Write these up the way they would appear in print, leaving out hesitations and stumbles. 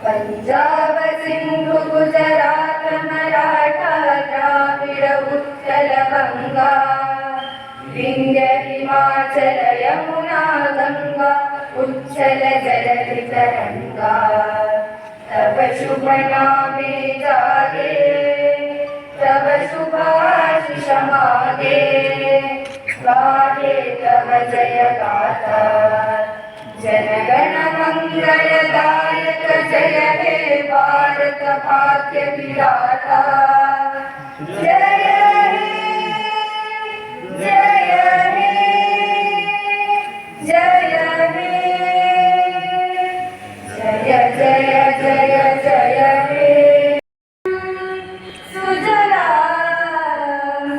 पंजाब सिंधु गुजरात मराठा द्राविड उत्कल गंगा विंध्य हिमाचल यमुना गंगा उच्चल जलधि तरंगा तब शुभ नामे जागे तब शुभाशिष मागे गाहे तब जय गाथा जनगण मंगलदायक जय हे भारत भाग्य विधाता जय हे जय हे जय हे जय जय जय जय हे सुजला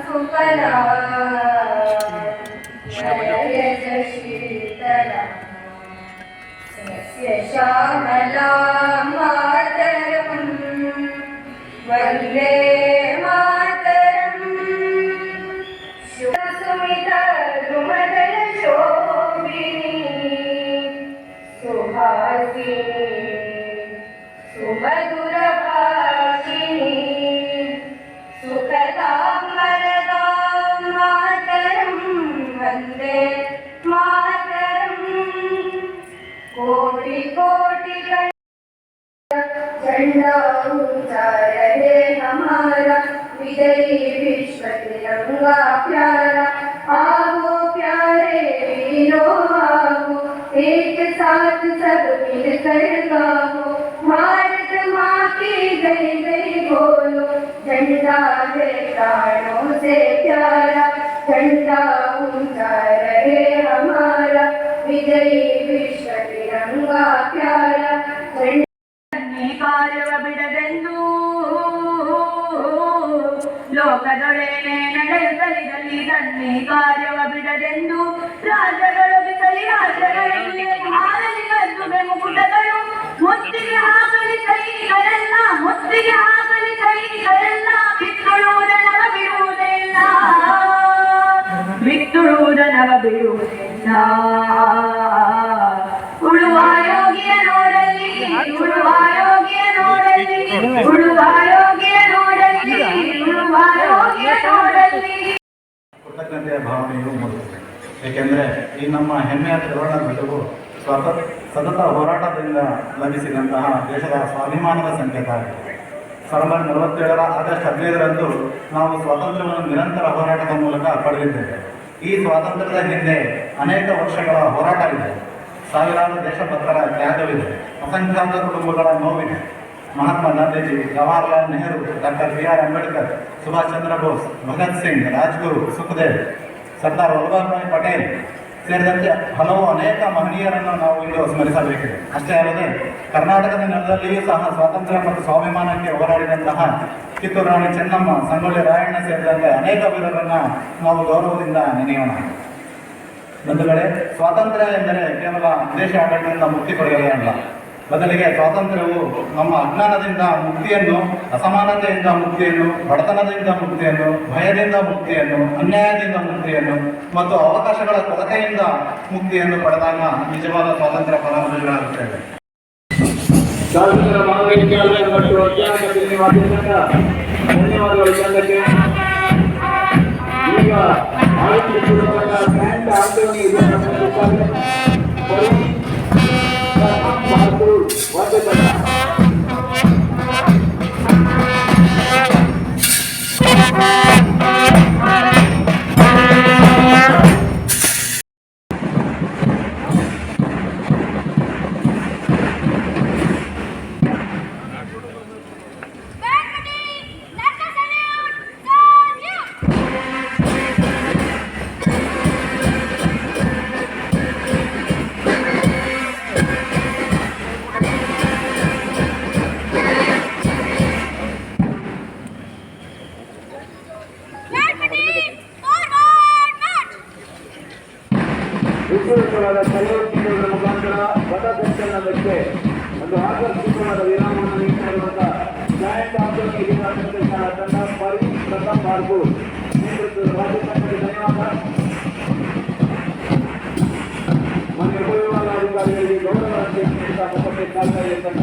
सुफला जय शीतला श्यामला मातरं वन्दे मातरं सुमिता द्रुमदल शोभिनी सुहासिनी सुमधुर भाषिणी सुखदां वरदां मातरं वन्दे मातरं कोटि कोटि झंडा ऊंचा रहे हमारा विजयी विश्व तिरंगा प्यारा आओ प्यारे वीरों आओ एक साथ सब मिलकर गाओ भारत माँ की जय जय बोलो झंडा है प्राणों से प्यारा झंडा ऊंचा रहे हमारा विजयी विश्व तिरंगा प्यारा ಕಾರ್ಯವ ಬಿಡದೆಂದು ಲೋಕದೊಡೆಯನೆ ನಡೆಯುತ್ತಲಿರಲಿ ತನ್ನಿ ಕಾರ್ಯವ ಬಿಡದೆಂದು ರಾಜ್ಯಗಳು ಬಿಸಲಿ ರಾಜ್ಯಗಳಲ್ಲಿ ಹಾರಲಿ ಗದ್ದುಗೆ ಮುಕುಟಗಳು ಮುತ್ತಿಗೆ ಹಾಕಲಿ ಕೈಗಳೆಲ್ಲ ಮುತ್ತಿಗೆ ಹಾಕಲಿ ಕೈಗಳೆಲ್ಲ ಬಿತ್ತುಳುವುದನವ ಬಿಡುವುದಿಲ್ಲ ಬಿತ್ತುಳುವುದನವ ಬಿಡುವುದಿಲ್ಲ ಉಳುವ ಯೋಗಿಯ ನೋಡಲಿ ಉಳುವ ಯೋಗಿಯ ನೋಡಲಿ ಉಳುವ ಯೋಗಿಯ ನೋಡಲಿ ಉಳುವ ಯೋಗಿಯ ನೋಡಲಿ ಕೃತಜ್ಞತೆಯ ಭಾವನೆಯೂ ಮೂಡುತ್ತದೆ. ಏಕೆಂದರೆ ಈ ನಮ್ಮ ಹೆಮ್ಮೆಯ ತ್ರಿವರ್ಣ ಧ್ವಜವು ಸತತ ಹೋರಾಟದಿಂದ ಲಭಿಸಿದಂತಹ ದೇಶದ ಸ್ವಾಭಿಮಾನದ ಸಂಕೇತ ಆಗಿದೆ. 1947 ಆಗಸ್ಟ್ 15ರಂದು ನಾವು ಸ್ವಾತಂತ್ರ್ಯವನ್ನು ನಿರಂತರ ಹೋರಾಟದ ಮೂಲಕ ಪಡೆದಿದ್ದೇವೆ. ಈ ಸ್ವಾತಂತ್ರ್ಯದ ಹಿಂದೆ ಅನೇಕ ವರ್ಷಗಳ ಹೋರಾಟ ಇದೆ. ಸಾವಿರಾರು ದೇಶಭಕ್ತರ ತ್ಯಾಗವಿದೆ. ಅಸಂಖ್ಯಾತ ಕುಟುಂಬಗಳ ನೋವಿದೆ. ಮಹಾತ್ಮ ಗಾಂಧೀಜಿ, ಜವಾಹರ್ಲಾಲ್ ನೆಹರು, ಡಾಕ್ಟರ್ BR ಅಂಬೇಡ್ಕರ್, ಸುಭಾಷ್ ಚಂದ್ರ ಬೋಸ್, ಭಗತ್ ಸಿಂಗ್, ರಾಜ್ಗುರು, ಸುಖದೇವ್, ಸರ್ದಾರ್ ವಲ್ಲಭಭಾಯ್ ಪಟೇಲ್ ಸೇರಿದಂತೆ ಹಲವು ಅನೇಕ ಮಹನೀಯರನ್ನು ನಾವು ಇಂದು ಸ್ಮರಿಸಬೇಕಿದೆ. ಅಷ್ಟೇ ಅಲ್ಲದೆ ಕರ್ನಾಟಕದ ನೆಲದಲ್ಲಿಯೂ ಸಹ ಸ್ವಾತಂತ್ರ್ಯ ಮತ್ತು ಸ್ವಾಭಿಮಾನಕ್ಕೆ ಹೋರಾಡಿದಂತಹ ಕಿತ್ತೂರು ರಾಣಿ ಚೆನ್ನಮ್ಮ, ಸಂಗೊಳ್ಳಿ ರಾಯಣ್ಣ ಸೇರಿದಂತೆ ಅನೇಕ ವೀರರನ್ನು ನಾವು ಗೌರವದಿಂದ ನೆನೆಯೋಣ. ಬಂಧುಗಳೇ, ಸ್ವಾತಂತ್ರ್ಯ ಎಂದರೆ ಕೇವಲ ದೇಶ ಆಡಳಿತದಿಂದ ಮುಕ್ತಿ ಪಡೆಯಲೇ ಅಲ್ಲ. ಬದಲಿಗೆ ಸ್ವಾತಂತ್ರ್ಯವು ನಮ್ಮ ಅಜ್ಞಾನದಿಂದ ಮುಕ್ತಿಯನ್ನು, ಅಸಮಾನತೆಯಿಂದ ಮುಕ್ತಿಯನ್ನು, ಬಡತನದಿಂದ ಮುಕ್ತಿಯನ್ನು, ಭಯದಿಂದ ಮುಕ್ತಿಯನ್ನು, ಅನ್ಯಾಯದಿಂದ ಮುಕ್ತಿಯನ್ನು ಮತ್ತು ಅವಕಾಶಗಳ ಕೊರತೆಯಿಂದ ಮುಕ್ತಿಯನ್ನು ಪಡೆದಾಗ ನಿಜವಾದ ಸ್ವಾತಂತ್ರ್ಯ ಫಲಾನುಭವಿಗಳಾಗುತ್ತೇವೆ. ಈಗ ವಿಶೇಷವಾದ ಚಲನಚಿತ್ರಗಳ ಮುಖಾಂತರ ಪಥಸಂಚಲನಕ್ಕೆ ಒಂದು ಆಕರ್ಷಕವಾದ ವಿರಾಮವನ್ನು ನೀಡಿರುವಂತಹ ಜಾಯಿಂಟ್ ಆಂದೋಲನ ಇತಿಹಾಸ ತಂಡ ಪ್ರತಾಪ್ ಹಾಗೂ ನೇತೃತ್ವದ ರಾಜ್ಯ ತಂಡಕ್ಕೆ ಧನ್ಯವಾದ. ಮಾನ್ಯ ಉಪವಿಭಾಗಾಧಿಕಾರಿಗಳಿಗೆ ಗೌರವ ಮುಖಕ್ಕೆ ಕಾಲ್ತಾ ಇದೆ ತಂಡ.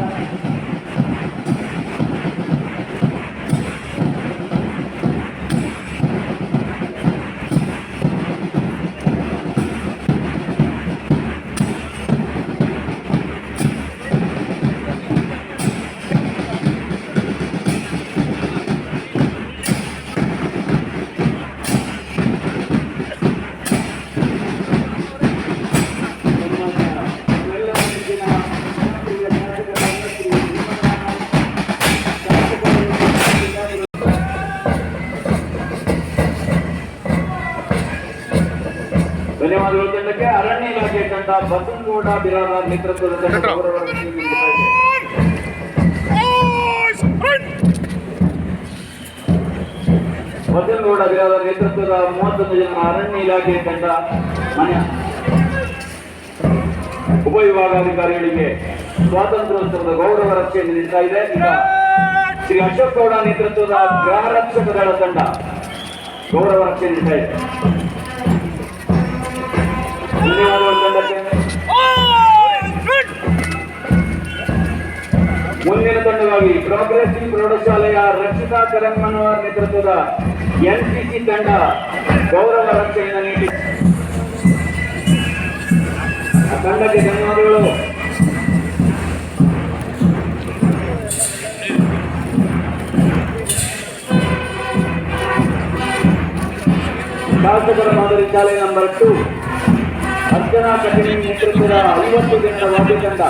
ಧನ್ಯವಾದಗಳು ತಂಡಕ್ಕೆ. ಅರಣ್ಯ ಇಲಾಖೆ ತಂಡ ಬಸವನಗೌಡ ಬಿರಾದಾರ್ ನೇತೃತ್ವದ ತಂಡ ಗೌರವವನ್ನು ನೀಡುತ್ತಾ ಇದೆ. ಬಸವನಗೌಡ ಬಿರಾದಾರ್ ನೇತೃತ್ವದ 31 ಜನ ಅರಣ್ಯ ಇಲಾಖೆ ತಂಡ ಮನೆ ಉಪವಿಭಾಗಾಧಿಕಾರಿಗಳಿಗೆ ಸ್ವಾತಂತ್ರ್ಯೋತ್ಸವದ ಗೌರವ ರಕ್ಷೆಯನ್ನು ನೀಡ್ತಾ ಇದೆ. ಈಗ ಶ್ರೀ ಅಶೋಕ್ ಗೌಡ ನೇತೃತ್ವದ ಗೃಹ ರಕ್ಷಕ ದಳ ತಂಡ ಗೌರವ ರಕ್ಷೆ ನೀಡ್ತಾ ಇದೆ. ಧನ್ಯವಾದಗಳು ತಂಡಕ್ಕೆ. ಮುಂದಿನ ತಂಡವಾಗಿ ಪ್ರೋಗ್ರೆಸಿವ್ ಪ್ರೌಢಶಾಲೆಯ ರಕ್ಷಿತಾ ಕರಂಗನವರ ನೇತೃತ್ವದ ಎನ್ಸಿಸಿ ತಂಡ ಗೌರವ ರಕ್ಷೆಯನ್ನು ನೀಡಿ ಆ ತಂಡಕ್ಕೆ ಧನ್ಯವಾದಗಳು. ಶಾಸಕರ ಮಾದರಿ ಶಾಲೆ ನಂಬರ್ 2 ಅರ್ಚನಾ ಕಠಿಣಿ ನೇತೃತ್ವದ 50 ಜನರ ವಾದ್ಯ ತಂಡ